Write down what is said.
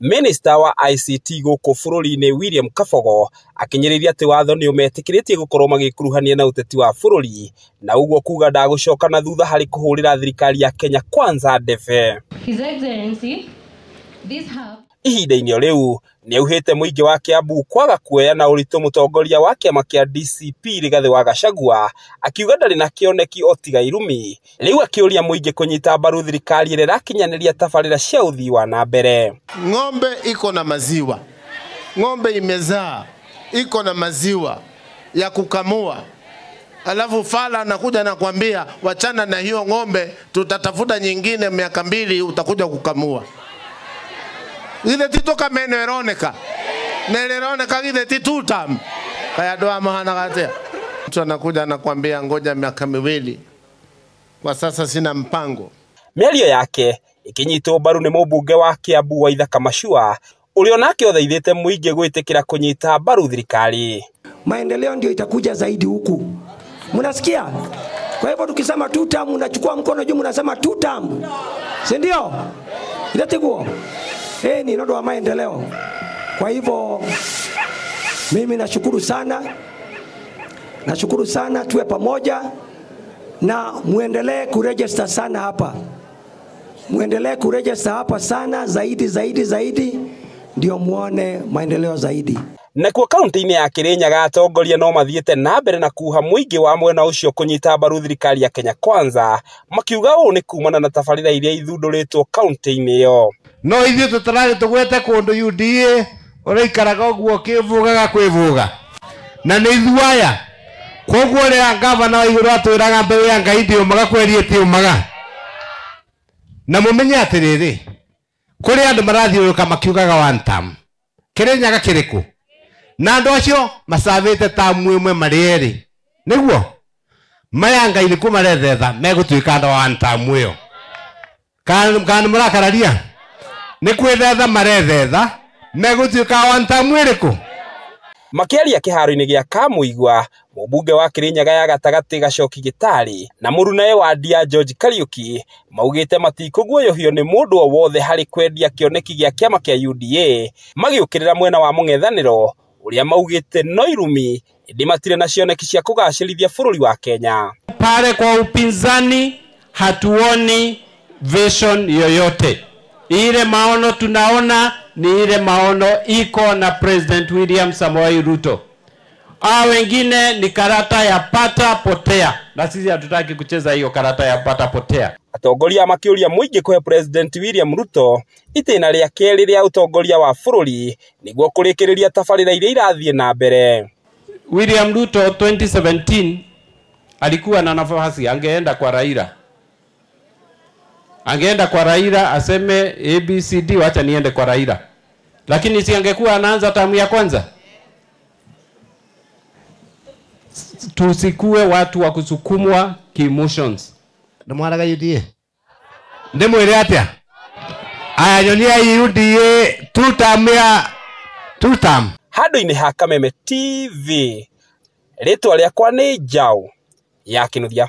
Minister wa ICT guku bururi-ini William Kabogo akinyiriria ati watho ni umetikiritie gukorwo magikuruhania na uteti wa bururi na uguo kuga ndagucoka na thutha hari kuhurira thirikari ya Kenya Kwanza ndebe. His Excellency, this hub Ihinda-inĩ riu ni auhite muingi wa Kiambu kwaga kuoya na uritu mutongoria wa kiama kia DCP Rigathi wa Gachagua akiuga ndari na kioneki otiga irumi riu akiuria muingi kunyita mbaru thirikari ira irakinyaniria tabarira cia uthii wa na mbere. Ng'ombe iko na maziwa, ng'ombe imezaa iko na maziwa ya kukamua, alafu fala anakuja na kuambia wachana na hiyo ng'ombe, tutatafuta nyingine miaka 2 utakuja kukamua. Ile titoka meno eroneka neleroneka ile titutam kaya doa mahana gatea. Mtu anakuja anakuambia ngoja miaka 2, kwa sasa sina mpango. Miario yake ikinyitwo mbaru ni mubunge wa Kiambu Waitha Kamachua urio nake othaithite muingi gwitikira kunyita mbaru thirikari. Maendeleo ndio itakuja zaidi huku, mnasikia? Kwa hivyo tukisema tutam unachukua mkono juu mnasema tutam, si ndio? Ilateguo ni ndio wa maendeleo. Kwa hivyo mimi nashukuru sana, tuwe pamoja na muendelee kuregister sana hapa. Muendelee kuregister hapa sana zaidi ndio muone maendeleo zaidi. Na kwa kaunti-ini ya Kirinyaga atongoria no mathiete na mbere na kuha muingi wa mwena ucio kunyita mbaru thirikari ya Kenya Kwanza makiuga uu ni kumana na tabarira iria ithunduritwo kaunti-ini iyo. No ithuĩ tũtararĩ tũgwete kũndũ UDA ũraikaraga ũguo kĩvugaga kwĩvuga na nĩ ithuaya. Koguo rĩrĩa ngavana wa igũrũ atwĩraga mbeũ ya Ngai ndĩũmaga kweri ĩtiũmaga. Na mũmenye atĩrĩrĩ, kũrĩ andũ marathiũrũrũka makiugaga one term. Kirinyaga kĩrĩkũ? Na andũ acio macavĩte tamu ĩmwe marĩ erĩ. Nĩguo maya Ngai nĩ kũmarethetha megũtuĩka andũ one term ĩyo. Kana mũrakararia ni kwethetha marethetha megutuika one term ĩrĩkũ? Makiaria kiharo-ini gia Kamuigwa mubunge wa Kirinyaga ya gatagati Gacoki Gitari na murunae wa Ndia George Kariuki maugite matikuguoyohio ni mundu o wothe hari kwendia kioneki gia kiama kia UDA magiukirira mwena wa mung'ethaniro uria maugite no irumi indi matire na cioneki cia kugacirithia bururi wa Kenya. Pale kwa upinzani hatuoni vision yoyote. Ile maono tunaona ni ile maono iko na President William Samoei Ruto. Wengine ni karata ya pata potea. Na sisi hatutaki kucheza hiyo karata ya pata potea. Atongoria makiuria muingi kwa President William Ruto itena ria keri ria utongoria wa bururi niguo kurikiriria tabarira iria irathie na mbere. William Ruto 2017 alikuwa na nafasi, angeenda kwa Raila. Angeenda kwa Raila aseme ABCD, wacha niende kwa Raila. Lakini si angekuwa anaanza tamu ya kwanza. Tusikue watu wa kusukumwa ki-emotions. Ndamwaraga UDA. Ndimwire atia? Aya nyonia UDA tutam. Handũ-inĩ ha Kameme TV. Rĩtwa rĩakwa nĩ Njau ya Kinuthia.